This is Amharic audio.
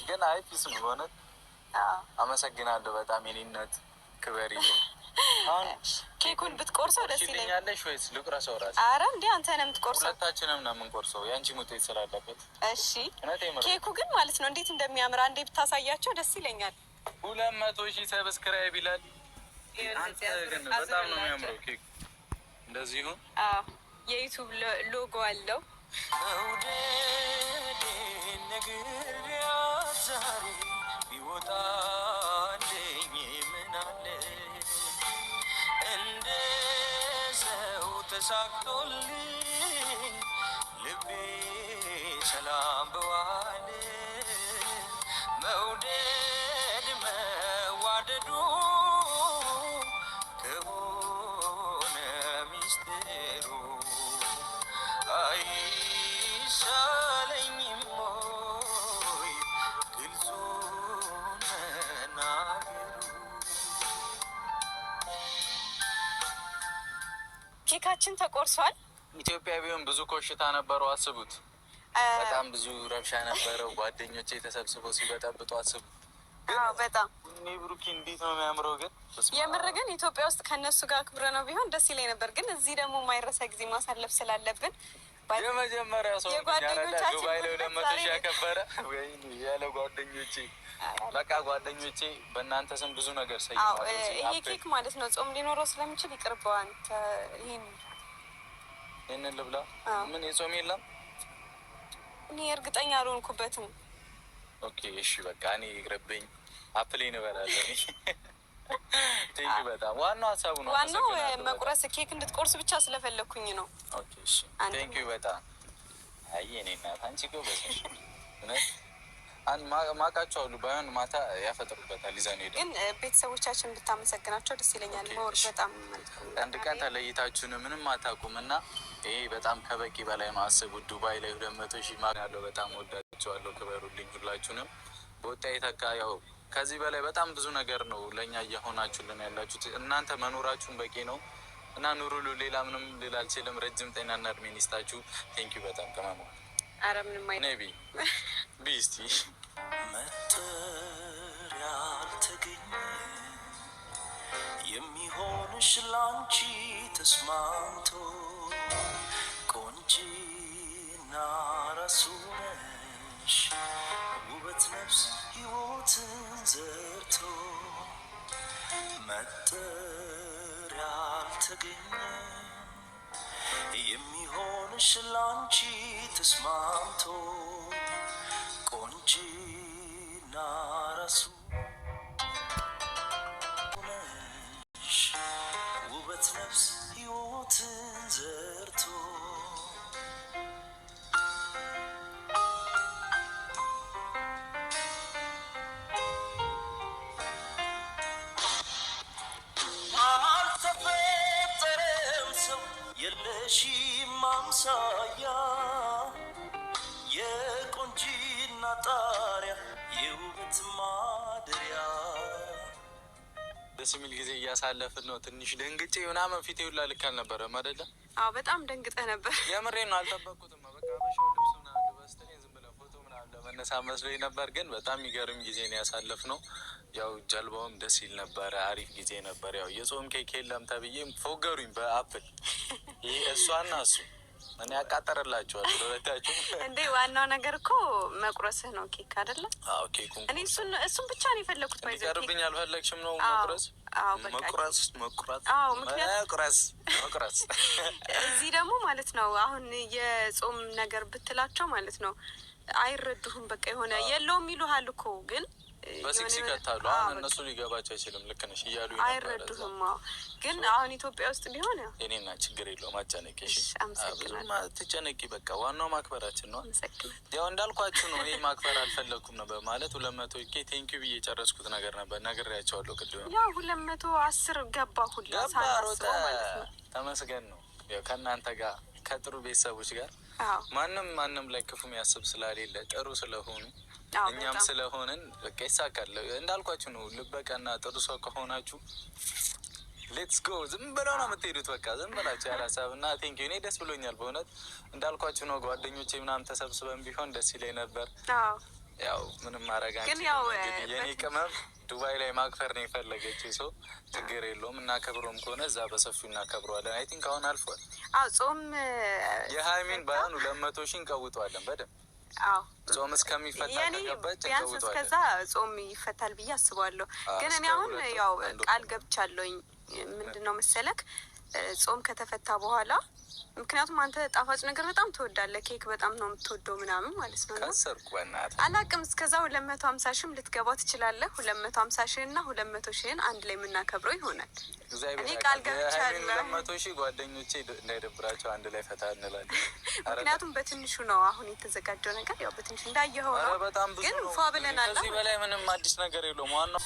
ግን አይ ፒስ ነው ሆነ። አመሰግናለሁ በጣም የኔነት ክበሪ። አሁን ኬኩን ብትቆርሰው ደስ ይለኛል ወይስ ልቁረሰው? ራሴ ኧረ እንዴ አንተ ነህ የምትቆርሰው። ሁለታችንም ነው የምንቆርሰው ያንቺ ሙጤት ስላለበት። እሺ ኬኩ ግን ማለት ነው እንዴት እንደሚያምር አንዴ ብታሳያቸው ደስ ይለኛል። 200,000 ሰብስክራይብ ይላል። አንተ ግን በጣም ነው የሚያምረው ኬክ። እንደዚሁ የዩቲዩብ ሎጎ አለው። ተሳክቶልኝ ልቤ ሰላም በዋለ መውደድ መዋደዱ ከሆነ ሚስጥሩ አይሻለኝም ወይ ግልጹን መናገሩ። ኬካችን ተቆርሷል። ኢትዮጵያ ቢሆን ብዙ ኮሽታ ነበረው አስቡት። በጣም ብዙ ረብሻ ነበረው። ጓደኞቼ ተሰብስበው ሲበጠብጡ አስቡ። በጣም ብሩኪ እንዴት ነው የሚያምረው! ግን የምር ግን ኢትዮጵያ ውስጥ ከነሱ ጋር አክብረ ነው ቢሆን ደስ ይለኝ ነበር። ግን እዚህ ደግሞ ማይረሳ ጊዜ ማሳለፍ ስላለብን የመጀመሪያ ሰው ዱባይ ላይ 200,000 ያከበረ ያለ ጓደኞቼ በቃ ጓደኞቼ በእናንተ ስም ብዙ ነገር ሰይማል። ይሄ ኬክ ማለት ነው ጾም ሊኖረው ስለሚችል ይቅርበዋል። ይህንን ልብላ። ምን የጾም የለም? እኔ እርግጠኛ አልሆንኩበትም። ኦኬ እሺ በቃ እኔ ይቅርብኝ። አፕሌን እበላለሁ። ቴንኪ በጣም ዋናው ሀሳቡ ነው። ዋናው መቁረስ ኬክ እንድትቆርስ ብቻ ስለፈለኩኝ ነው። ኦኬ እሺ ቴንኪ በጣም አይ እኔ እናት አንቺ ጎበዝ ነሽ እውነት። ማቃቸው አሉ ባይሆን ማታ ያፈጥሩበታል ይዘን ሄደ። ግን ቤተሰቦቻችን ብታመሰግናቸው ደስ ይለኛል። ሞር በጣም አንድ ቀን ተለይታችሁን ምንም አታውቁም እና ይሄ በጣም ከበቂ በላይ ነው። አስቡት ዱባይ ላይ 200,000 ማግኛለሁ። በጣም ወዳችኋለሁ። ክበሩልኝ ሁላችሁንም። በወጣ የተካ ያው ከዚህ በላይ በጣም ብዙ ነገር ነው ለእኛ እየሆናችሁልን ያላችሁት። እናንተ መኖራችሁን በቂ ነው እና ኑሩሉ። ሌላ ምንም ልል አልችልም። ረጅም ጤናና እድሜን ይስጣችሁ። ቴንኪዩ በጣም ከማማ አረ ምንም አይደል ነቢ ቢስቲ መጠሪያ አልተገኘ የሚሆንሽ ላንቺ ተስማምቶ ቆንጂና ራሱ ነሽ ውበት ነፍስ ሕይወትን ዘርቶ መጠሪያ አልተገኘ የሚሆንሽ ላንቺ ተስማምቶ ቆንጂና ራሱ ነሽ ውበት ነፍስ ሕይወትን ዘርቶ አልተፈጠረም ሰው የለሽም አምሳያ የቆንጂና ጣሪያ የውበት ማደሪያ። ደስ የሚል ጊዜ እያሳለፍን ነው። ትንሽ ደንግጬ ምናምን ፊቴ ሁላ ልክ አልነበረም አይደለ? በጣም ደንግጠህ ነበር። የምሬን ነው። አልጠበቅኩትም። በቃ በሻው ልብስ ምናምን በስተኔ ዝም ብለህ ፎቶ ምናምን ለመነሳት መስሎኝ ነበር። ግን በጣም የሚገርም ጊዜ ነው ያሳለፍነው። ያው ጀልባውም ደስ ይል ነበረ። አሪፍ ጊዜ ነበር። ያው የጾም ኬክ የለም ተብዬም ፎገሩኝ በአፕል ይህ እሷና እሱ እኔ ያቃጠርላችኋል ለሁለታችሁ እንዴ። ዋናው ነገር እኮ መቁረስህ ነው ኬክ አይደለ? አዎ ኬኩን እኔ እሱን ብቻ ነው የፈለኩት። ባይዘ ይቀርብኝ አልፈለግሽም ነው መቁረስ? አዎ መቁረስ እዚህ ደግሞ ማለት ነው አሁን የጾም ነገር ብትላቸው ማለት ነው አይረዱህም። በቃ የሆነ የለውም ይሉሃል እኮ ግን በሲክስ ይከታሉ። አሁን እነሱ ሊገባቸው አይችልም። ልክ ነሽ እያሉ አይረዱህም። ግን አሁን ኢትዮጵያ ውስጥ ቢሆን ያው የኔና ችግር የለውም። አጨነቂ ትጨነቂ በቃ ዋናው ማክበራችን ነው። ያው እንዳልኳችሁ ነው። እኔ ማክበር አልፈለግኩም ነበር ማለት 200 ቴንኪዩ ብዬ የጨረስኩት ነገር ነበር። ነግሬያቸዋለሁ ቅድም። ያው 210 ገባ ሁላ ሳናስበው ማለት ነው። ተመስገን ነው። ያው ከእናንተ ጋር ከጥሩ ቤተሰቦች ጋር ማንም ላይ ክፉ የሚያስብ ስላሌለ ጥሩ ስለሆኑ እኛም ስለሆንን በቃ ይሳካል። እንዳልኳችሁ ነው። ልበቀና ጥሩ ሰው ከሆናችሁ ሌትስ ጎ ዝም ብለው ነው የምትሄዱት። በቃ ዝም ብላችሁ ያለ ሀሳብ እና ቴንኪዩ። እኔ ደስ ብሎኛል በእውነት እንዳልኳችሁ ነው። ጓደኞቼ ምናምን ተሰብስበን ቢሆን ደስ ይለኝ ነበር። ያው ምንም ማድረግ አንችልም። የኔ ቅመም ዱባይ ላይ ማክፈር ነው የፈለገችው ሰው ችግር የለውም እና ከብሮም ከሆነ እዛ በሰፊው እናከብረዋለን። አይ ቲንክ አሁን አልፏል። አዎ ጾም የሃይሚን ባይሆን 200 ሺህ እንቀውጠዋለን በደንብ። አዎ ጾም እስከሚፈታ ከገባች ቢያንስ እስከዛ ጾም ይፈታል ብዬ አስባለሁ። ግን እኔ አሁን ያው ቃል ገብቻለሁኝ ምንድነው መሰለክ ጾም ከተፈታ በኋላ ምክንያቱም አንተ ጣፋጭ ነገር በጣም ትወዳለህ፣ ኬክ በጣም ነው የምትወደው ምናምን ማለት ነው። ከሰርኩ በእናትህ አላቅም እስከዛ 250 ሺህም ልትገባ ትችላለህ። 250 ሺህ እና 200 ሺህን አንድ ላይ የምናከብረው ይሆናል። እኔ ቃል ገብቻለሁ 200 ሺህ ጓደኞቼ እንዳይደብራቸው አንድ ላይ ፈታ እንላለን። ምክንያቱም በትንሹ ነው አሁን የተዘጋጀው ነገር ያው በትንሹ እንዳየኸው ነው። በጣም ብዙ ግን ፏ ብለናል። ከዚህ በላይ ምንም አዲስ ነገር የለውም ዋናው